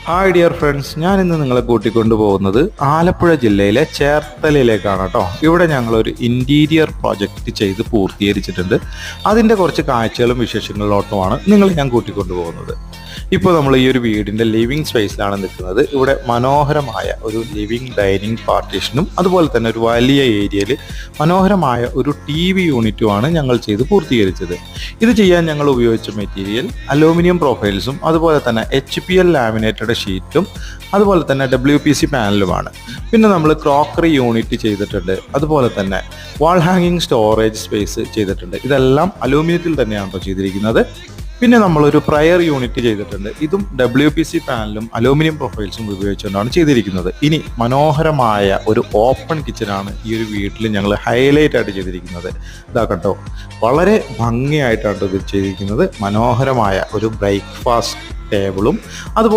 Hi dear friends, ഞാൻ ഇന്ന് നിങ്ങളെ കൂട്ടിക്കൊണ്ടു പോകുന്നത് ആലപ്പുഴ ജില്ലയിലെ ചേർത്തലയിലേക്കാണ് കേട്ടോ. ഇവിടെ ഞങ്ങളൊരു ഇൻറ്റീരിയർ പ്രോജക്റ്റ് ചെയ്ത് പൂർത്തീകരിച്ചിട്ടുണ്ട്. അതിൻ്റെ കുറച്ച് കാഴ്ചകളും വിശേഷങ്ങളിലോട്ടുമാണ് നിങ്ങളെ ഞാൻ കൂട്ടിക്കൊണ്ടു പോകുന്നത്. ഇപ്പോൾ നമ്മൾ ഈ ഒരു വീടിൻ്റെ ലിവിങ് സ്പേസിലാണ് നിൽക്കുന്നത്. ഇവിടെ മനോഹരമായ ഒരു ലിവിങ് ഡൈനിങ് പാർട്ടീഷനും അതുപോലെ തന്നെ ഒരു വലിയ ഏരിയയിൽ മനോഹരമായ ഒരു TV യൂണിറ്റുമാണ് ഞങ്ങൾ ചെയ്ത് പൂർത്തീകരിച്ചത്. ഇത് ചെയ്യാൻ ഞങ്ങൾ ഉപയോഗിച്ച മെറ്റീരിയൽ അലൂമിനിയം പ്രൊഫൈൽസും അതുപോലെ തന്നെ HPL ലാമിനേറ്റഡ് ഷീറ്റും അതുപോലെ തന്നെ WPC പാനലുമാണ്. പിന്നെ നമ്മൾ ക്രോക്കറി യൂണിറ്റ് ചെയ്തിട്ടുണ്ട്. അതുപോലെ തന്നെ വാൾ ഹാങ്ങിങ് സ്റ്റോറേജ് സ്പേസ് ചെയ്തിട്ടുണ്ട്. ഇതെല്ലാം അലൂമിനിയത്തിൽ തന്നെയാണ് ചെയ്തിരിക്കുന്നത്. പിന്നെ നമ്മളൊരു പ്രയർ യൂണിറ്റ് ചെയ്തിട്ടുണ്ട്. ഇതും WPC പാനലും അലൂമിനിയം പ്രൊഫൈൽസും ഉപയോഗിച്ചുകൊണ്ടാണ് ചെയ്തിരിക്കുന്നത്. ഇനി മനോഹരമായ ഒരു ഓപ്പൺ കിച്ചനാണ് ഈ ഒരു വീട്ടിൽ ഞങ്ങൾ ഹൈലൈറ്റ് ആയിട്ട് ചെയ്തിരിക്കുന്നത്. ഇതാ കണ്ടോ, വളരെ ഭംഗിയായിട്ടാണ് ഇത് ചെയ്തിരിക്കുന്നത്. മനോഹരമായ ഒരു ബ്രേക്ക്ഫാസ്റ്റ് ടേബിളും അതുപോലെ